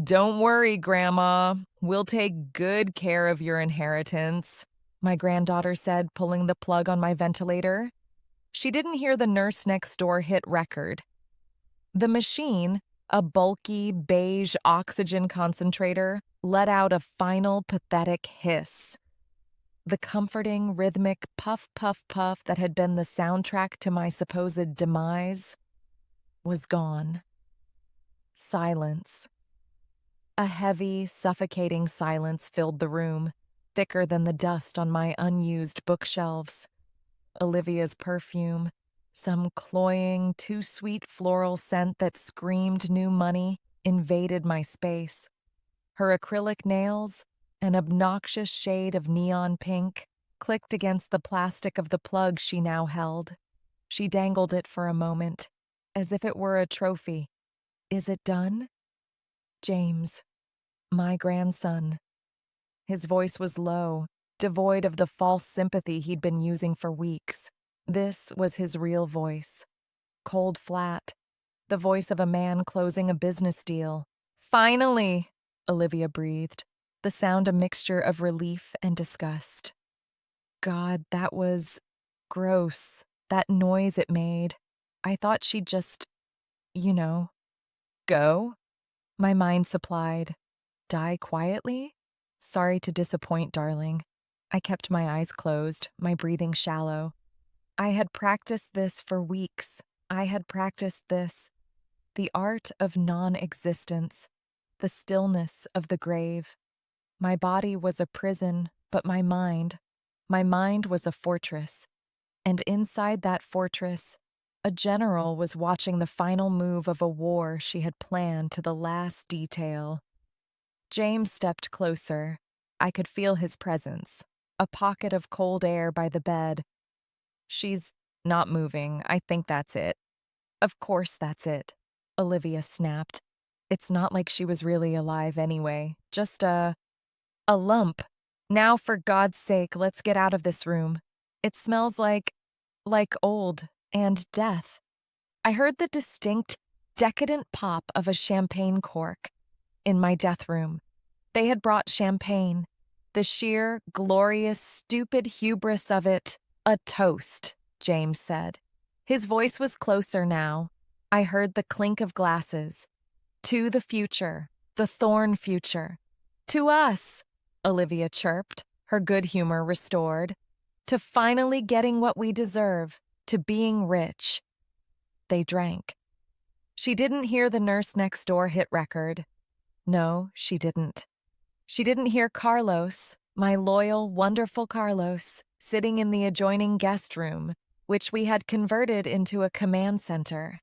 Don't worry, Grandma. We'll take good care of your inheritance, my granddaughter said, pulling the plug on my ventilator. She didn't hear the nurse next door hit record. The machine, a bulky, beige oxygen concentrator, let out a final, pathetic hiss. The comforting, rhythmic puff, puff, puff that had been the soundtrack to my supposed demise was gone. Silence. A heavy, suffocating silence filled the room, thicker than the dust on my unused bookshelves. Olivia's perfume, some cloying, too-sweet floral scent that screamed new money, invaded my space. Her acrylic nails, an obnoxious shade of neon pink, clicked against the plastic of the plug she now held. She dangled it for a moment, as if it were a trophy. Is it done? James, my grandson. His voice was low, devoid of the false sympathy he'd been using for weeks. This was his real voice. Cold flat, the voice of a man closing a business deal. Finally, Olivia breathed, the sound a mixture of relief and disgust. God, that was gross, that noise it made. I thought she'd just, go? My mind supplied. Die quietly? Sorry to disappoint, darling. I kept my eyes closed, my breathing shallow. I had practiced this for weeks. I had practiced this. The art of non-existence, the stillness of the grave. My body was a prison, but my mind was a fortress. And inside that fortress, a general was watching the final move of a war she had planned to the last detail. James stepped closer. I could feel his presence, a pocket of cold air by the bed. She's not moving. I think that's it. Of course that's it, Olivia snapped. It's not like she was really alive anyway, just a lump. Now, for God's sake, let's get out of this room. It smells like old and death. I heard the distinct, decadent pop of a champagne cork in my death room. They had brought champagne. The sheer, glorious, stupid hubris of it. A toast, James said. His voice was closer now. I heard the clink of glasses. To the future, the Thorn future. To us, Olivia chirped, her good humor restored. To finally getting what we deserve, to being rich. They drank. She didn't hear the nurse next door hit record. No, she didn't. She didn't hear Carlos, my loyal, wonderful Carlos, sitting in the adjoining guest room, which we had converted into a command center.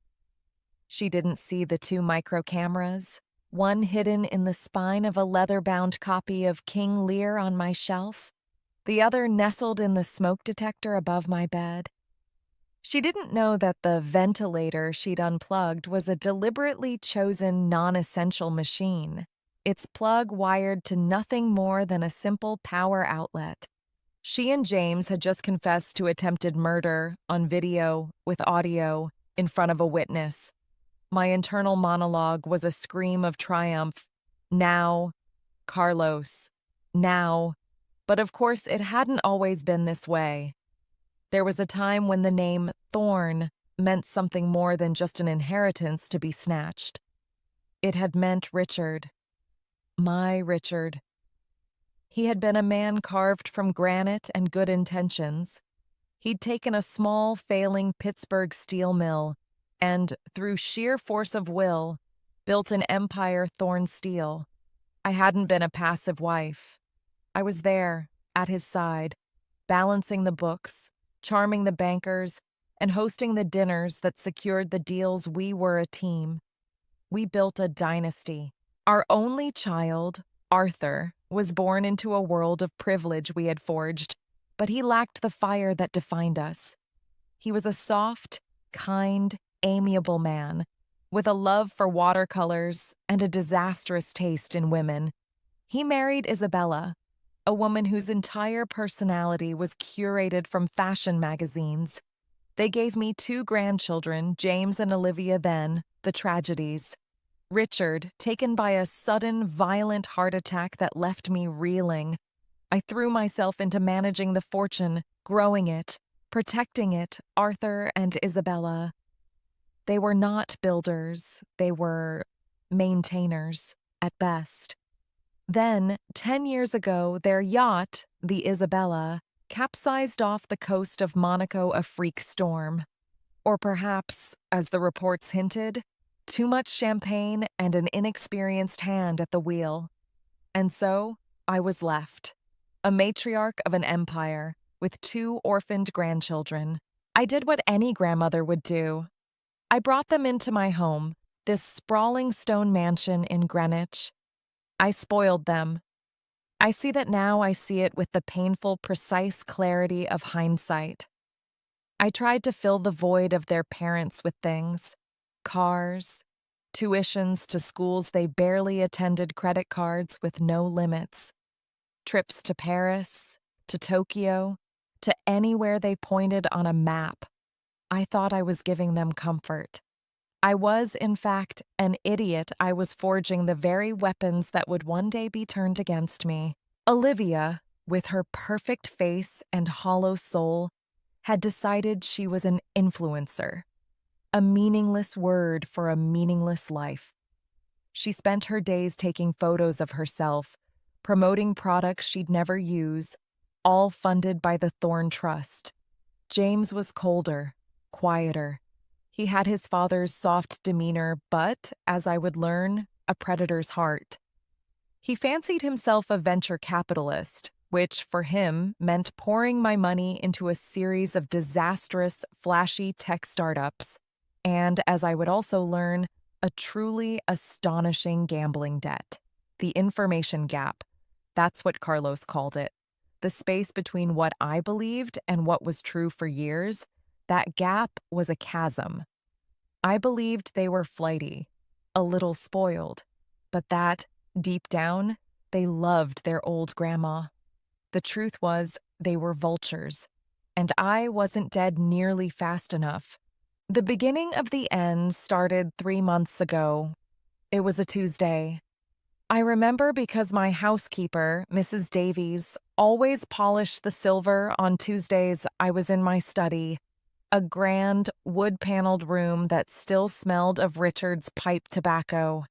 She didn't see the 2 micro cameras, one hidden in the spine of a leather-bound copy of King Lear on my shelf, the other nestled in the smoke detector above my bed. She didn't know that the ventilator she'd unplugged was a deliberately chosen non-essential machine, its plug wired to nothing more than a simple power outlet. She and James had just confessed to attempted murder on video, with audio, in front of a witness. My internal monologue was a scream of triumph. Now, Carlos. Now. But of course, it hadn't always been this way. There was a time when the name Thorn meant something more than just an inheritance to be snatched. It had meant Richard. My Richard. He had been a man carved from granite and good intentions. He'd taken a small, failing Pittsburgh steel mill and, through sheer force of will, built an empire Thorn steel. I hadn't been a passive wife. I was there, at his side, balancing the books, charming the bankers, and hosting the dinners that secured the deals. We were a team. We built a dynasty. Our only child, Arthur, was born into a world of privilege we had forged, but he lacked the fire that defined us. He was a soft, kind, amiable man, with a love for watercolors and a disastrous taste in women. He married Isabella, a woman whose entire personality was curated from fashion magazines. They gave me 2 grandchildren, James and Olivia then, the tragedies. Richard, taken by a sudden, violent heart attack that left me reeling. I threw myself into managing the fortune, growing it, protecting it, Arthur and Isabella. They were not builders, they were maintainers, at best. Then, 10 years ago, their yacht, the Isabella, capsized off the coast of Monaco, a freak storm. Or perhaps, as the reports hinted, too much champagne and an inexperienced hand at the wheel. And so, I was left, a matriarch of an empire, with 2 orphaned grandchildren. I did what any grandmother would do. I brought them into my home, this sprawling stone mansion in Greenwich. I spoiled them. I see that now. I see it with the painful, precise clarity of hindsight. I tried to fill the void of their parents with things: cars, tuitions to schools they barely attended, credit cards with no limits, trips to Paris, to Tokyo, to anywhere they pointed on a map. I thought I was giving them comfort. I was, in fact, an idiot. I was forging the very weapons that would one day be turned against me. Olivia, with her perfect face and hollow soul, had decided she was an influencer, a meaningless word for a meaningless life. She spent her days taking photos of herself, promoting products she'd never use, all funded by the Thorn Trust. James was colder, quieter. He had his father's soft demeanor, but, as I would learn, a predator's heart. He fancied himself a venture capitalist, which, for him, meant pouring my money into a series of disastrous, flashy tech startups, and, as I would also learn, a truly astonishing gambling debt. The information gap. That's what Carlos called it. The space between what I believed and what was true for years. That gap was a chasm. I believed they were flighty, a little spoiled, but that, deep down, they loved their old grandma. The truth was, they were vultures, and I wasn't dead nearly fast enough. The beginning of the end started 3 months ago. It was a Tuesday. I remember because my housekeeper, Mrs. Davies, always polished the silver on Tuesdays. I was in my study, a grand, wood-paneled room that still smelled of Richard's pipe tobacco.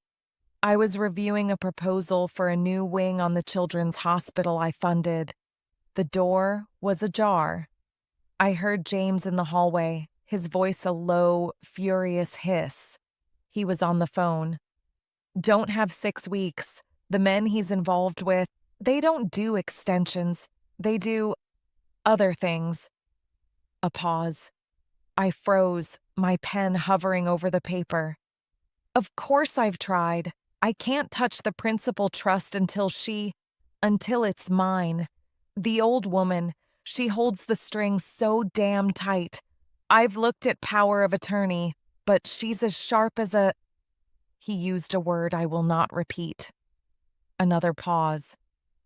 I was reviewing a proposal for a new wing on the children's hospital I funded. The door was ajar. I heard James in the hallway, his voice a low, furious hiss. He was on the phone. Don't have 6 weeks. The men he's involved with, they don't do extensions. They do other things. A pause. I froze, my pen hovering over the paper. Of course I've tried. I can't touch the principal trust until it's mine. The old woman, she holds the strings so damn tight. I've looked at power of attorney, but she's as sharp as a... He used a word I will not repeat. Another pause.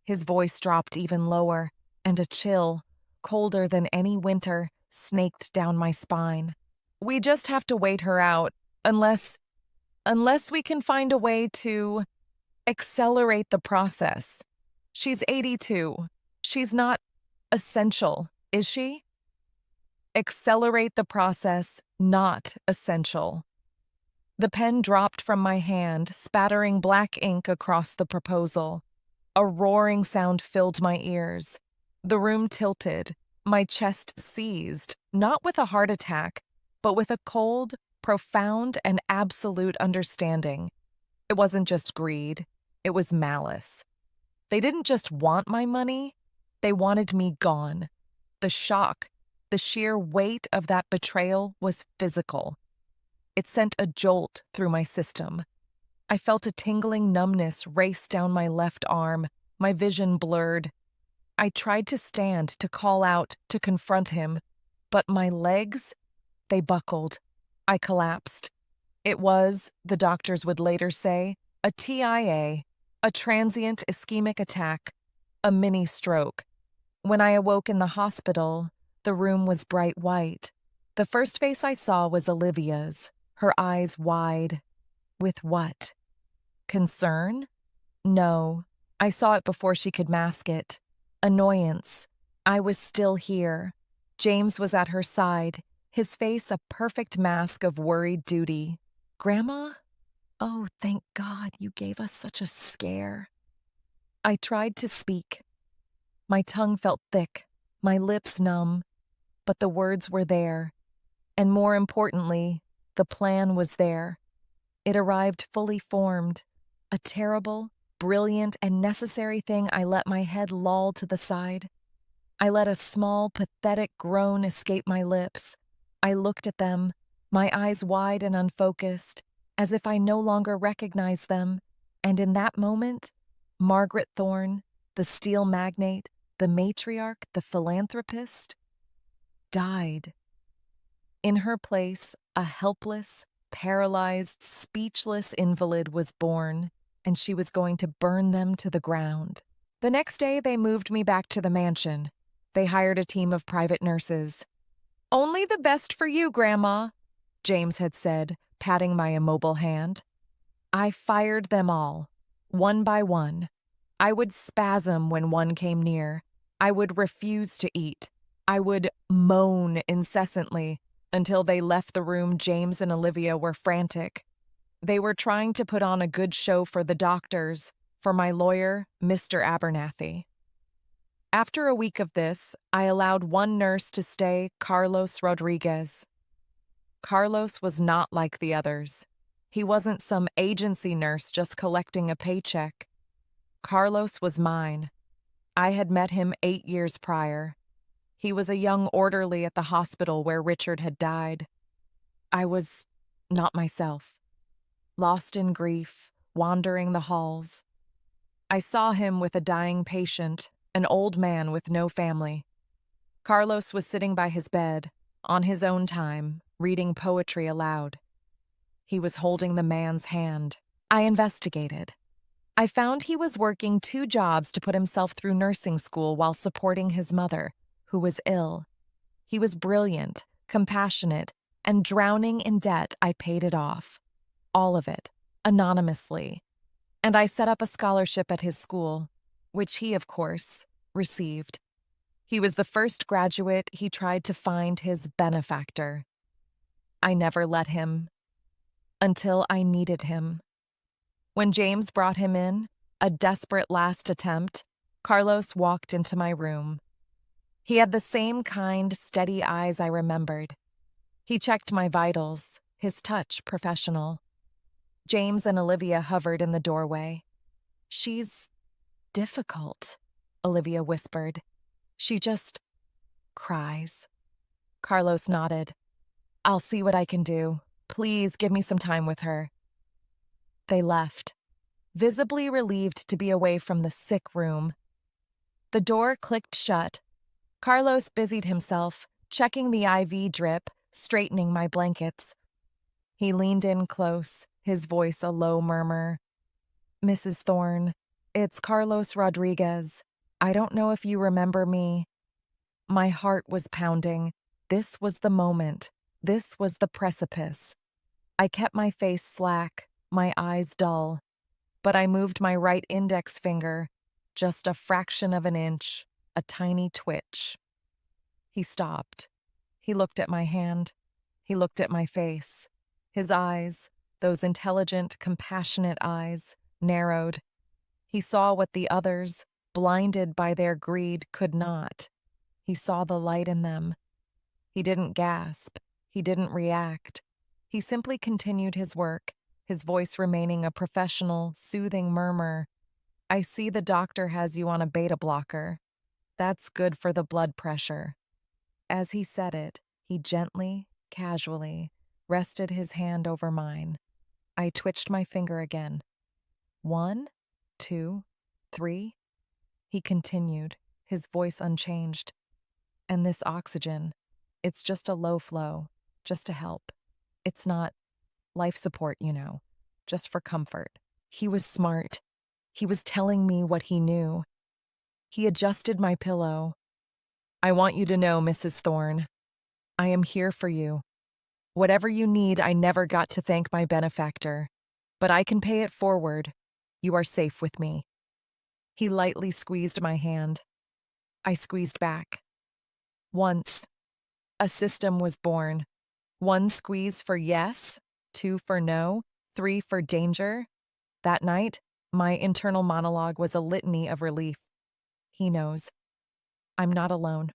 His voice dropped even lower, and a chill, colder than any winter, snaked down my spine. We just have to wait her out, unless we can find a way to accelerate the process. She's 82. She's not essential, is she? Accelerate the process, not essential. The pen dropped from my hand, spattering black ink across the proposal. A roaring sound filled my ears. The room tilted, my chest seized, not with a heart attack, but with a cold, profound, and absolute understanding. It wasn't just greed, it was malice. They didn't just want my money, they wanted me gone. The shock, the sheer weight of that betrayal was physical. It sent a jolt through my system. I felt a tingling numbness race down my left arm, my vision blurred. I tried to stand, to call out, to confront him, but my legs, they buckled. I collapsed. It was, the doctors would later say, a TIA, a transient ischemic attack, a mini stroke. When I awoke in the hospital, the room was bright white. The first face I saw was Olivia's, her eyes wide. With what? Concern? No. I saw it before she could mask it. Annoyance. I was still here. James was at her side, his face a perfect mask of worried duty. Grandma? Oh, thank God you gave us such a scare. I tried to speak. My tongue felt thick, my lips numb, but the words were there. And more importantly, the plan was there. It arrived fully formed. A terrible, brilliant, and necessary thing I let my head loll to the side. I let a small, pathetic groan escape my lips. I looked at them, my eyes wide and unfocused, as if I no longer recognized them, and in that moment, Margaret Thorne, the steel magnate, the matriarch, the philanthropist, died. In her place, a helpless, paralyzed, speechless invalid was born, and she was going to burn them to the ground. The next day, they moved me back to the mansion. They hired a team of private nurses. "Only the best for you, Grandma," James had said, patting my immobile hand. I fired them all, one by one. I would spasm when one came near. I would refuse to eat. I would moan incessantly until they left the room. James and Olivia were frantic. They were trying to put on a good show for the doctors, for my lawyer, Mr. Abernathy. After a week of this, I allowed one nurse to stay, Carlos Rodriguez. Carlos was not like the others. He wasn't some agency nurse just collecting a paycheck. Carlos was mine. I had met him 8 years prior. He was a young orderly at the hospital where Richard had died. I was not myself, lost in grief, wandering the halls. I saw him with a dying patient, an old man with no family. Carlos was sitting by his bed, on his own time, reading poetry aloud. He was holding the man's hand. I investigated. I found he was working 2 jobs to put himself through nursing school while supporting his mother, who was ill. He was brilliant, compassionate, and drowning in debt. I paid it off. All of it, anonymously. And I set up a scholarship at his school, which he, of course, received. He was the first graduate. He tried to find his benefactor. I never let him, until I needed him. When James brought him in, a desperate last attempt, Carlos walked into my room. He had the same kind, steady eyes I remembered. He checked my vitals, his touch professional. James and Olivia hovered in the doorway. "She's difficult," Olivia whispered. "She just cries." Carlos nodded. "I'll see what I can do. Please give me some time with her." They left, visibly relieved to be away from the sick room. The door clicked shut. Carlos busied himself, checking the IV drip, straightening my blankets. He leaned in close, his voice a low murmur. "Mrs. Thorne, it's Carlos Rodriguez. I don't know if you remember me." My heart was pounding. This was the moment. This was the precipice. I kept my face slack, my eyes dull. But I moved my right index finger, just a fraction of an inch, a tiny twitch. He stopped. He looked at my hand. He looked at my face. His eyes, those intelligent, compassionate eyes, narrowed. He saw what the others, blinded by their greed, could not. He saw the light in them. He didn't gasp. He didn't react. He simply continued his work, his voice remaining a professional, soothing murmur. "I see the doctor has you on a beta blocker. That's good for the blood pressure." As he said it, he gently, casually, rested his hand over mine. I twitched my finger again. 1, 2, 3. He continued, his voice unchanged. "And this oxygen, it's just a low flow, just to help. It's not life support, just for comfort." He was smart. He was telling me what he knew. He adjusted my pillow. "I want you to know, Mrs. Thorne, I am here for you. Whatever you need, I never got to thank my benefactor. but I can pay it forward. You are safe with me." He lightly squeezed my hand. I squeezed back. Once, a system was born. 1 squeeze for yes, 2 for no, 3 for danger. That night, my internal monologue was a litany of relief. He knows. I'm not alone.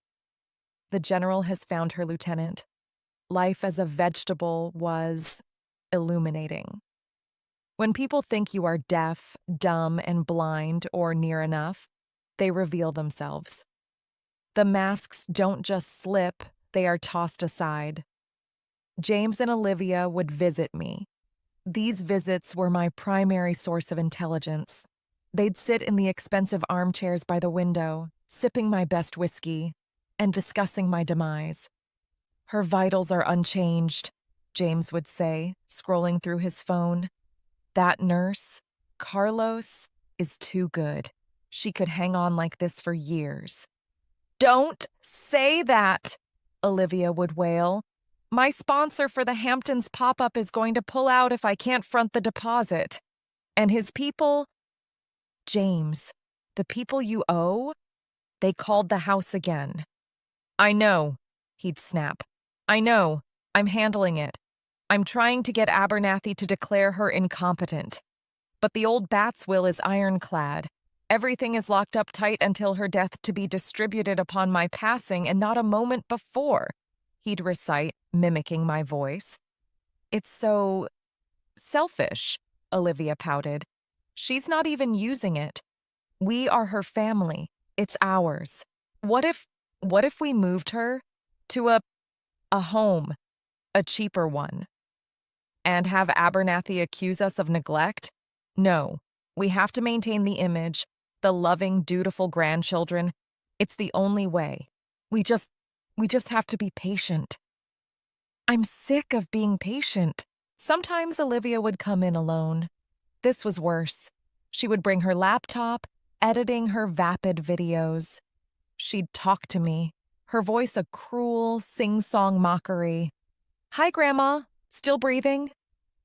The general has found her lieutenant. Life as a vegetable was illuminating. When people think you are deaf, dumb, and blind or near enough, they reveal themselves. The masks don't just slip, they are tossed aside. James and Olivia would visit me. These visits were my primary source of intelligence. They'd sit in the expensive armchairs by the window, sipping my best whiskey, and discussing my demise. "Her vitals are unchanged," James would say, scrolling through his phone. "That nurse, Carlos, is too good. She could hang on like this for years." "Don't say that," Olivia would wail. "My sponsor for the Hamptons pop-up is going to pull out if I can't front the deposit. And his people—" "James, the people you owe? They called the house again." "I know," he'd snap. "I know. I'm handling it. I'm trying to get Abernathy to declare her incompetent. But the old bat's will is ironclad. Everything is locked up tight until her death to be distributed upon my passing and not a moment before," he'd recite, mimicking my voice. "It's so selfish," Olivia pouted. "She's not even using it. We are her family. It's ours. What if we moved her to a home, a cheaper one, and have Abernathy accuse us of neglect? No, we have to maintain the image, the loving, dutiful grandchildren. It's the only way. We just have to be patient." I'm sick of being patient. Sometimes Olivia would come in alone. This was worse. She would bring her laptop, editing her vapid videos. She'd talk to me, her voice a cruel, sing-song mockery. "Hi, Grandma. Still breathing?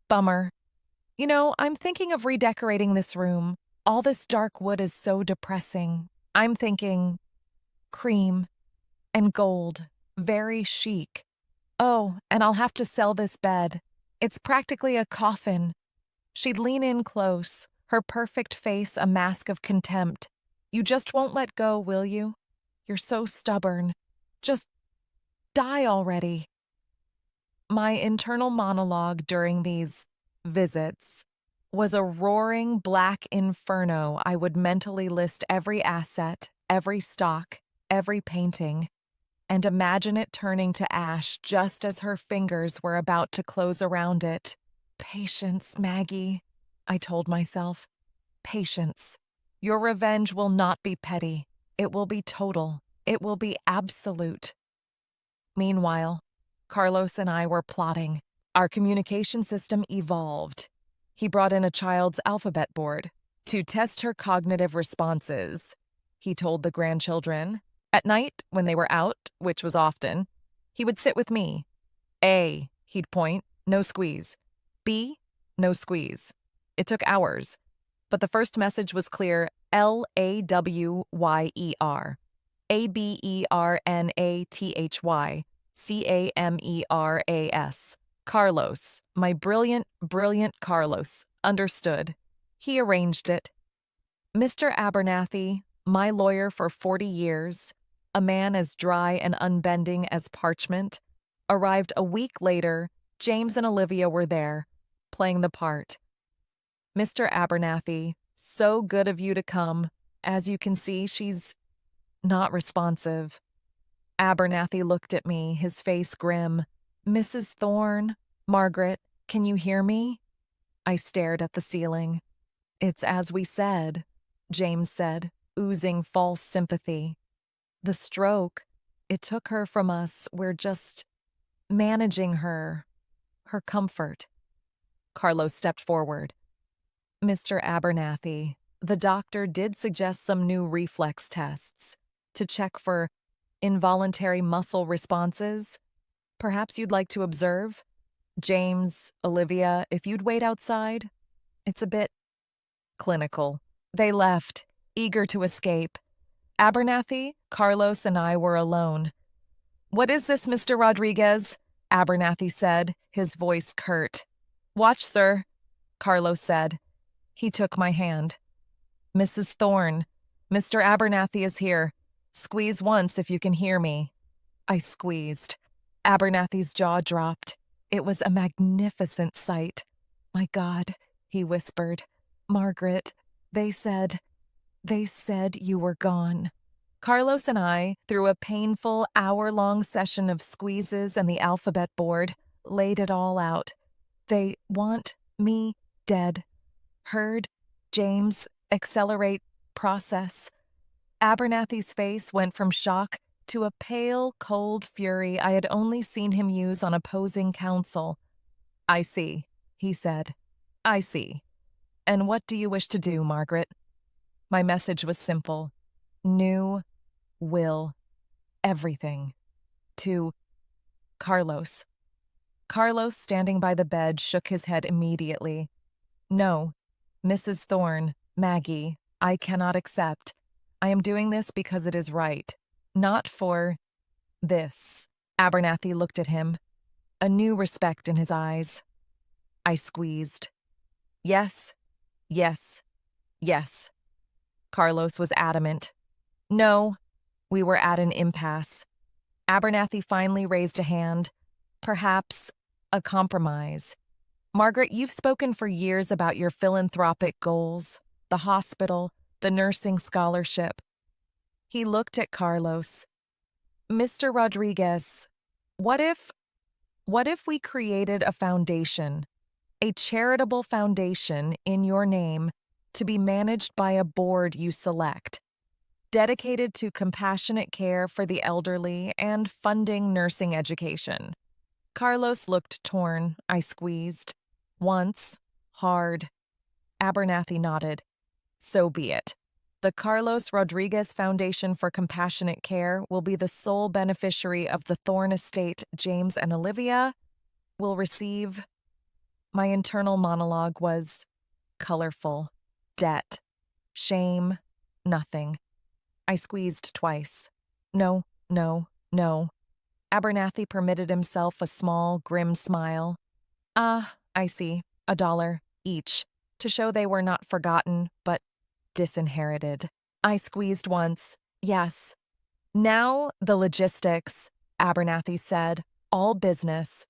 Bummer. I'm thinking of redecorating this room. All this dark wood is so depressing. I'm thinking cream and gold, very chic. Oh, and I'll have to sell this bed. It's practically a coffin." She'd lean in close, her perfect face a mask of contempt. "You just won't let go, will you? You're so stubborn. Just die already." My internal monologue during these visits was a roaring black inferno. I would mentally list every asset, every stock, every painting, and imagine it turning to ash just as her fingers were about to close around it. "Patience, Maggie," I told myself. "Patience. Your revenge will not be petty. It will be total. It will be absolute." Meanwhile, Carlos and I were plotting. Our communication system evolved. He brought in a child's alphabet board to test her cognitive responses. He told the grandchildren. At night, when they were out, which was often, he would sit with me. A, he'd point, no squeeze. B, no squeeze. It took hours, but the first message was clear: Lawyer. Abernathy. Cameras. Carlos, my brilliant, brilliant Carlos, understood. He arranged it. Mr. Abernathy, my lawyer for 40 years, a man as dry and unbending as parchment, arrived a week later. James and Olivia were there, playing the part. "Mr. Abernathy, so good of you to come. As you can see, she's not responsive." Abernathy looked at me, his face grim. "Mrs. Thorne, Margaret, can you hear me?" I stared at the ceiling. "It's as we said," James said, oozing false sympathy. "The stroke, it took her from us. We're just managing her comfort." Carlos stepped forward. "Mr. Abernathy, the doctor did suggest some new reflex tests to check for involuntary muscle responses. Perhaps you'd like to observe? James, Olivia, if you'd wait outside." It's a bit clinical. They left, eager to escape. Abernathy, Carlos, and I were alone. "What is this, Mr. Rodriguez?" Abernathy said, his voice curt. "Watch, sir," Carlos said. He took my hand. "Mrs. Thorne, Mr. Abernathy is here. Squeeze once if you can hear me." I squeezed. Abernathy's jaw dropped. It was a magnificent sight. "My God," he whispered. "Margaret, they said you were gone." Carlos and I, through a painful hour-long session of squeezes and the alphabet board, laid it all out. "They want me dead. Heard, James, accelerate process." Abernathy's face went from shock to a pale, cold fury I had only seen him use on opposing counsel. "I see," he said. "I see. And what do you wish to do, Margaret?" My message was simple. New will. Everything. To Carlos. Carlos, standing by the bed, shook his head immediately. "No, Mrs. Thorne, Maggie, I cannot accept. I am doing this because it is right. Not for this." Abernathy looked at him, a new respect in his eyes. I squeezed. "Yes, yes, yes." Carlos was adamant. "No." We were at an impasse. Abernathy finally raised a hand. "Perhaps a compromise. Margaret, you've spoken for years about your philanthropic goals, the hospital, the nursing scholarship." He looked at Carlos. "Mr. Rodriguez, what if we created a foundation, a charitable foundation in your name to be managed by a board you select, dedicated to compassionate care for the elderly and funding nursing education?" Carlos looked torn. I squeezed. Once. Hard. Abernathy nodded. "So be it. The Carlos Rodriguez Foundation for Compassionate Care will be the sole beneficiary of the Thorne estate. James and Olivia will receive." My internal monologue was colorful. Debt. Shame. Nothing. I squeezed twice. "No, no, no." Abernathy permitted himself a small, grim smile. "Ah, I see. $1 each, to show they were not forgotten, but disinherited." I squeezed once. "Yes." "Now the logistics," Abernathy said. "All business.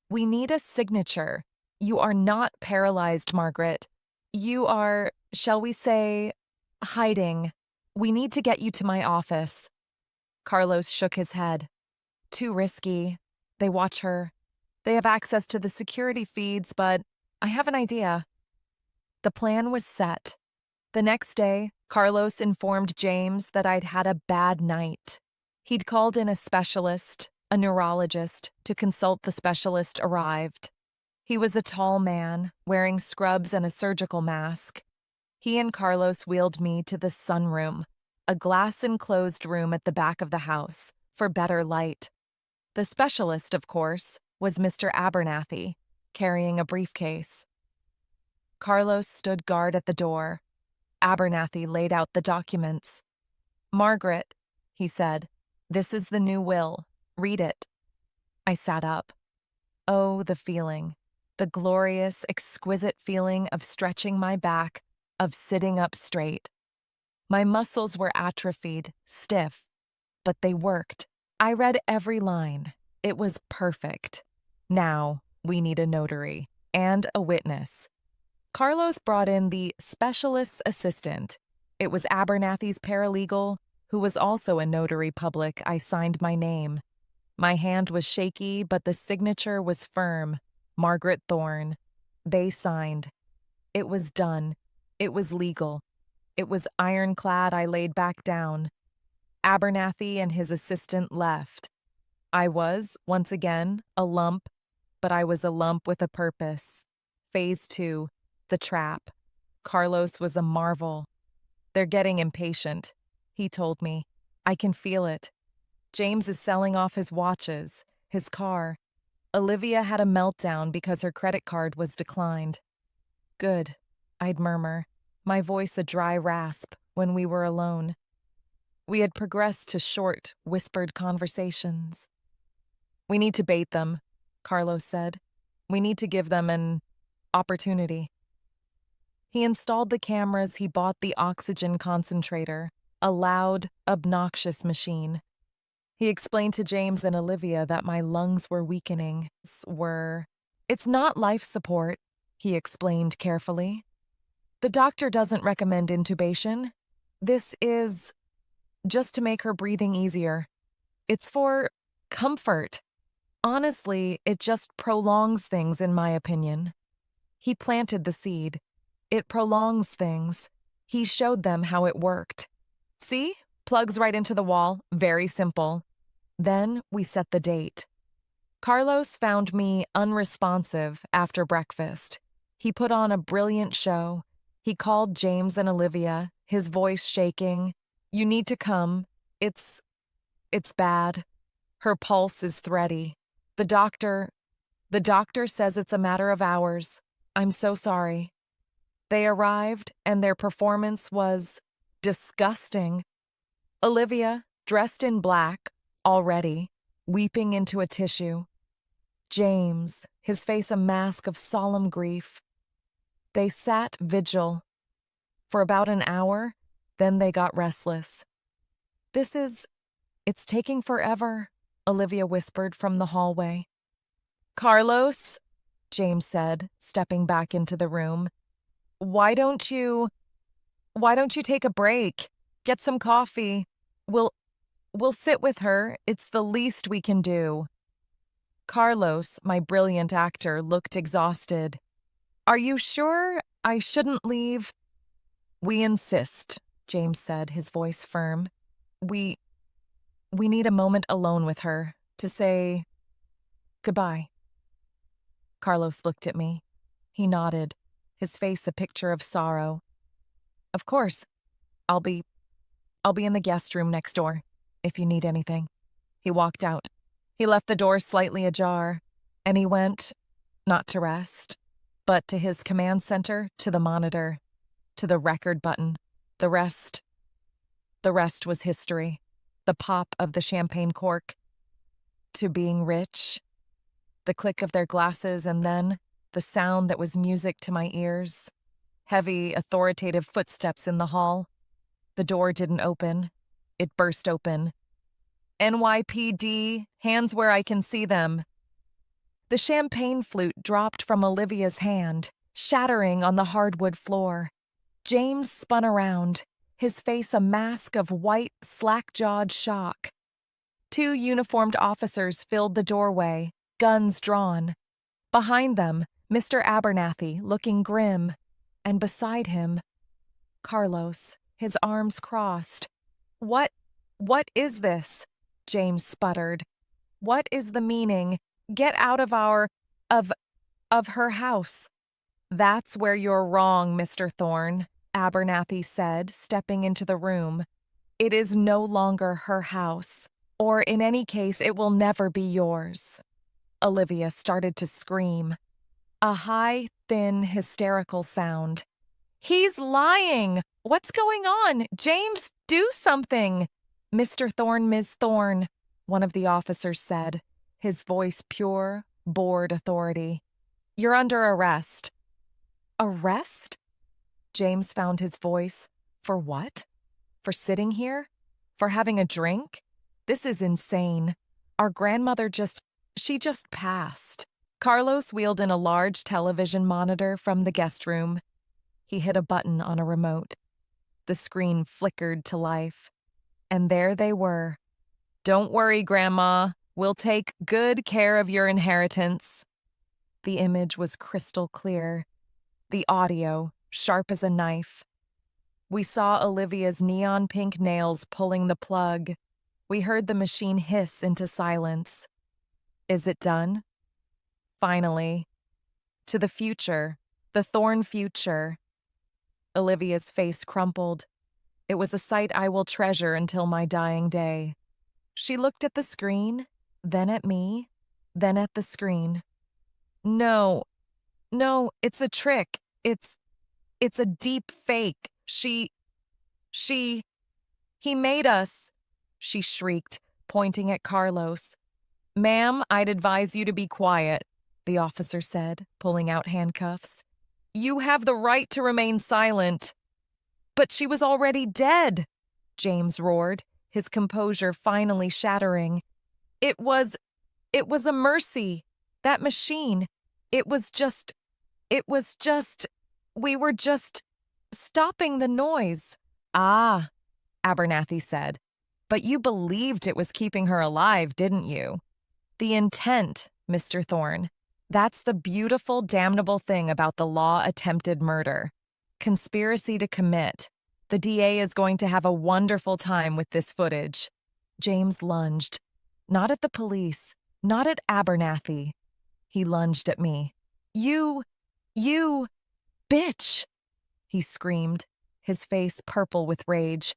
We need a signature. You are not paralyzed, Margaret. You are, shall we say, hiding. We need to get you to my office." Carlos shook his head. "Too risky. They watch her. They have access to the security feeds, but I have an idea." The plan was set. The next day, Carlos informed James that I'd had a bad night. He'd called in a specialist, a neurologist. To consult, the specialist arrived. He was a tall man, wearing scrubs and a surgical mask. He and Carlos wheeled me to the sunroom, a glass-enclosed room at the back of the house, for better light. The specialist, of course, was Mr. Abernathy, carrying a briefcase. Carlos stood guard at the door. Abernathy laid out the documents. "Margaret," he said, "this is the new will. Read it." I sat up. Oh, the feeling. The glorious, exquisite feeling of stretching my back, of sitting up straight. My muscles were atrophied, stiff, but they worked. I read every line. It was perfect. Now, we need a notary and a witness. Carlos brought in the specialist's assistant. It was Abernathy's paralegal, who was also a notary public. I signed my name. My hand was shaky, but the signature was firm. Margaret Thorne. They signed. It was done. It was legal. It was ironclad. I laid back down. Abernathy and his assistant left. I was, once again, a lump, but I was a lump with a purpose. Phase 2, the trap. Carlos was a marvel. "They're getting impatient," he told me. "I can feel it. James is selling off his watches, his car. Olivia had a meltdown because her credit card was declined." Good. I'd murmur, my voice a dry rasp when we were alone. We had progressed to short, whispered conversations. We need to bait them, Carlos said. We need to give them an opportunity. He installed the cameras, he bought the oxygen concentrator, a loud, obnoxious machine. He explained to James and Olivia that my lungs were weakening. It's not life support, he explained carefully. The doctor doesn't recommend intubation. This is just to make her breathing easier. It's for comfort. Honestly, it just prolongs things, in my opinion. He planted the seed. It prolongs things. He showed them how it worked. See? Plugs right into the wall. Very simple. Then we set the date. Carlos found me unresponsive after breakfast. He put on a brilliant show. He called James and Olivia, his voice shaking. You need to come. It's bad. Her pulse is thready. The doctor says it's a matter of hours. I'm so sorry. They arrived, and their performance was disgusting. Olivia, dressed in black, already, weeping into a tissue. James, his face a mask of solemn grief. They sat vigil. For about an hour, then they got restless. It's taking forever, Olivia whispered from the hallway. Carlos, James said, stepping back into the room. Why don't you take a break? Get some coffee. We'll sit with her. It's the least we can do. Carlos, my brilliant actor, looked exhausted. Are you sure I shouldn't leave? We insist, James said, his voice firm. We need a moment alone with her to say goodbye. Carlos looked at me. He nodded, his face a picture of sorrow. Of course. I'll be in the guest room next door, if you need anything. He walked out. He left the door slightly ajar, and he went, not to rest, but to his command center, to the monitor, to the record button. The rest was history. The pop of the champagne cork, to being rich, the click of their glasses, and then the sound that was music to my ears. Heavy, authoritative footsteps in the hall. The door didn't open. It burst open. NYPD, hands where I can see them. The champagne flute dropped from Olivia's hand, shattering on the hardwood floor. James spun around, his face a mask of white, slack-jawed shock. 2 uniformed officers filled the doorway, guns drawn. Behind them, Mr. Abernathy, looking grim, and beside him, Carlos, his arms crossed. What is this? James sputtered. What is the meaning? Get out of her house. That's where you're wrong, Mr. Thorne, Abernathy said, stepping into the room. It is no longer her house, or in any case, it will never be yours. Olivia started to scream. A high, thin, hysterical sound. He's lying! What's going on? James, do something! Mr. Thorne, Ms. Thorne, one of the officers said, his voice pure, bored authority. You're under arrest. Arrest? James found his voice. For what? For sitting here? For having a drink? This is insane. Our grandmother she just passed. Carlos wheeled in a large television monitor from the guest room. He hit a button on a remote. The screen flickered to life. And there they were. Don't worry, Grandma. We'll take good care of your inheritance. The image was crystal clear. The audio, sharp as a knife. We saw Olivia's neon pink nails pulling the plug. We heard the machine hiss into silence. Is it done? Finally. To the future, the Thorne future. Olivia's face crumpled. It was a sight I will treasure until my dying day. She looked at the screen, then at me, then at the screen. No, it's a trick. It's It's a deep fake. She, he made us, she shrieked, pointing at Carlos. Ma'am, I'd advise you to be quiet, the officer said, pulling out handcuffs. You have the right to remain silent. But she was already dead, James roared, his composure finally shattering. It was a mercy. That machine. It was just, we were just stopping the noise. Ah, Abernathy said. But you believed it was keeping her alive, didn't you? The intent, Mr. Thorne. That's the beautiful, damnable thing about the law attempted murder. Conspiracy to commit. The DA is going to have a wonderful time with this footage. James lunged. Not at the police, not at Abernathy. He lunged at me. You, bitch, he screamed, his face purple with rage.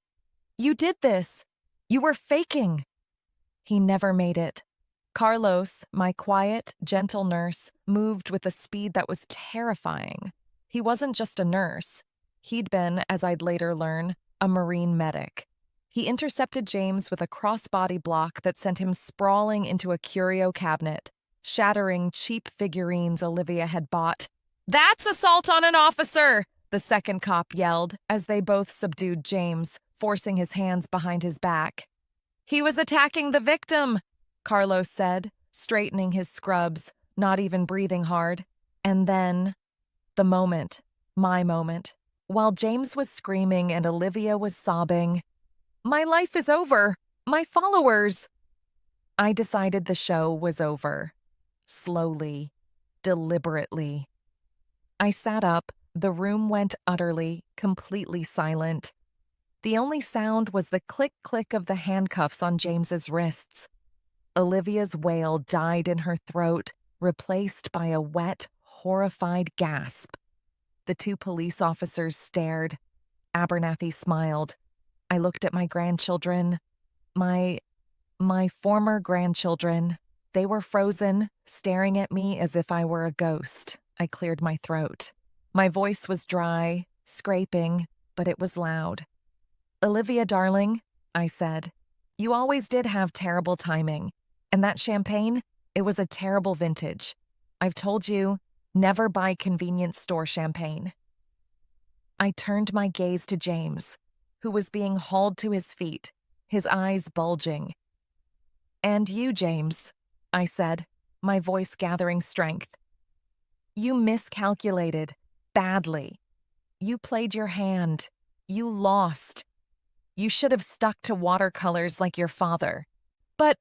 You did this. You were faking. He never made it. Carlos, my quiet, gentle nurse, moved with a speed that was terrifying. He wasn't just a nurse. He'd been, as I'd later learn, a Marine medic. He intercepted James with a crossbody block that sent him sprawling into a curio cabinet, shattering cheap figurines Olivia had bought. That's assault on an officer! The second cop yelled as they both subdued James, forcing his hands behind his back. He was attacking the victim, Carlos said, straightening his scrubs, not even breathing hard. And then, the moment, my moment, while James was screaming and Olivia was sobbing, my life is over. My followers. I decided the show was over. Slowly, deliberately. I sat up. The room went utterly, completely silent. The only sound was the click-click of the handcuffs on James's wrists. Olivia's wail died in her throat, replaced by a wet, horrified gasp. The two police officers stared. Abernathy smiled. I looked at my grandchildren. My former grandchildren. They were frozen, staring at me as if I were a ghost. I cleared my throat. My voice was dry, scraping, but it was loud. Olivia, darling, I said, you always did have terrible timing. And that champagne, it was a terrible vintage. I've told you, never buy convenience store champagne. I turned my gaze to James, who was being hauled to his feet, his eyes bulging. And you, James, I said, my voice gathering strength. You miscalculated, badly. You played your hand. You lost. You should have stuck to watercolors like your father. But,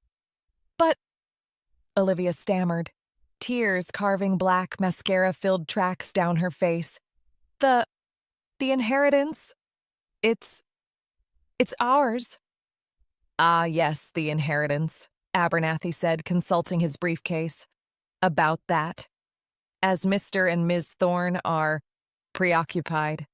Olivia stammered, tears carving black mascara-filled tracks down her face. The inheritance, it's ours. Ah, yes, the inheritance, Abernathy said, consulting his briefcase. About that. As Mr. and Ms. Thorne are preoccupied.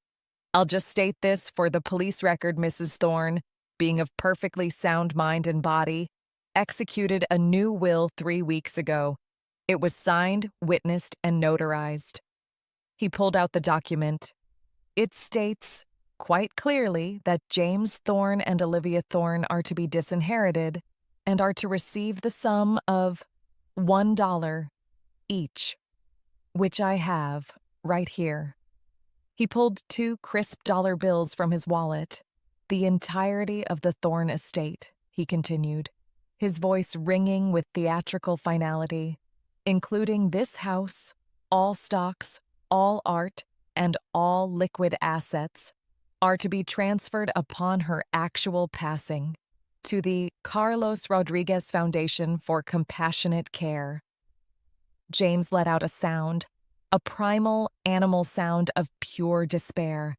I'll just state this for the police record, Mrs. Thorne, being of perfectly sound mind and body, executed a new will 3 weeks ago. It was signed, witnessed, and notarized. He pulled out the document. It states quite clearly that James Thorne and Olivia Thorne are to be disinherited and are to receive the sum of $1 each, which I have right here. He pulled 2 crisp dollar bills from his wallet. The entirety of the Thorne estate, he continued, his voice ringing with theatrical finality, including this house, all stocks, all art, and all liquid assets, are to be transferred upon her actual passing to the Carlos Rodriguez Foundation for Compassionate Care. James let out a sound, a primal animal sound of pure despair.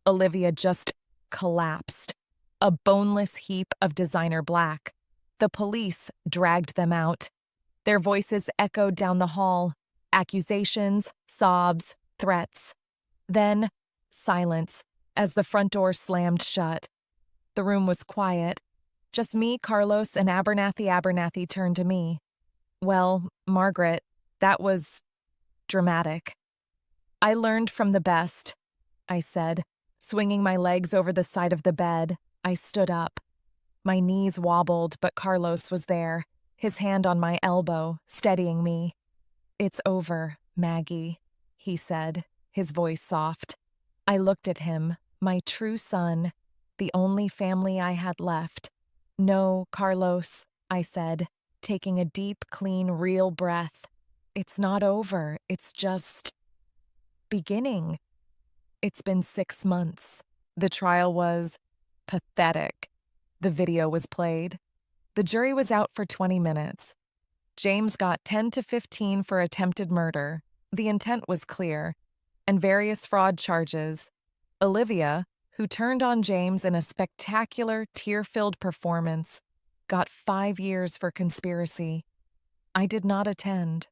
Olivia just collapsed, a boneless heap of designer black. The police dragged them out. Their voices echoed down the hall, accusations, sobs, threats. Then, silence as the front door slammed shut. The room was quiet. Just me, Carlos, and Abernathy. Abernathy turned to me. Well, Margaret, that was dramatic. I learned from the best. I said, swinging my legs over the side of the bed. I stood up. My knees wobbled, but Carlos was there, his hand on my elbow, steadying me. "It's over, Maggie," he said, his voice soft. I looked at him, my true son, the only family I had left. "No, Carlos," I said, taking a deep, clean, real breath. "It's not over. It's just beginning." It's been 6 months. The trial was pathetic. The video was played. The jury was out for 20 minutes. James got 10 to 15 for attempted murder. The intent was clear. And various fraud charges. Olivia, who turned on James in a spectacular, tear-filled performance, got 5 years for conspiracy. I did not attend.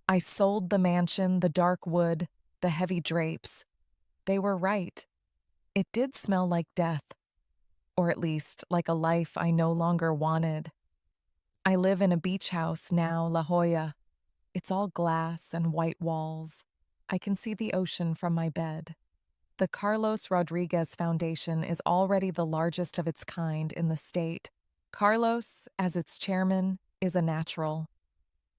I sold the mansion, the dark wood, the heavy drapes. They were right. It did smell like death, or at least like a life I no longer wanted. I live in a beach house now, La Jolla. It's all glass and white walls. I can see the ocean from my bed. The Carlos Rodriguez Foundation is already the largest of its kind in the state. Carlos, as its chairman, is a natural.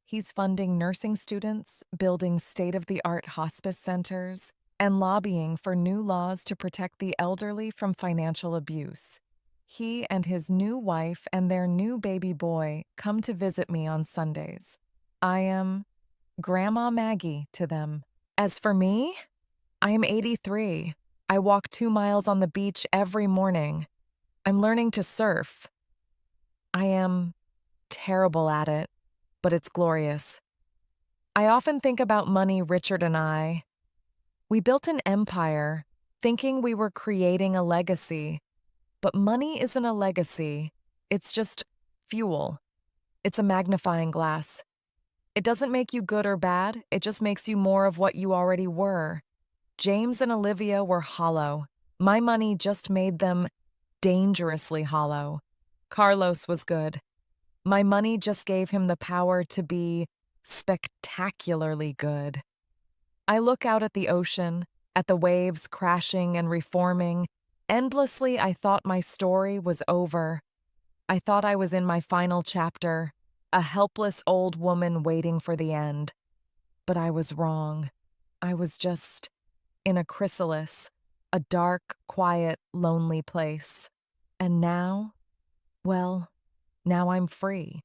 He's funding nursing students, building state-of-the-art hospice centers, and lobbying for new laws to protect the elderly from financial abuse. He and his new wife and their new baby boy come to visit me on Sundays. I am Grandma Maggie to them. As for me, I am 83. I walk 2 miles on the beach every morning. I'm learning to surf. I am terrible at it, but it's glorious. I often think about money Richard and I. We built an empire, thinking we were creating a legacy. But money isn't a legacy. It's just fuel. It's a magnifying glass. It doesn't make you good or bad, it just makes you more of what you already were. James and Olivia were hollow. My money just made them dangerously hollow. Carlos was good. My money just gave him the power to be spectacularly good. I look out at the ocean, at the waves crashing and reforming. Endlessly, I thought my story was over. I thought I was in my final chapter, a helpless old woman waiting for the end. But I was wrong. I was just in a chrysalis, a dark, quiet, lonely place. And now, well, now I'm free.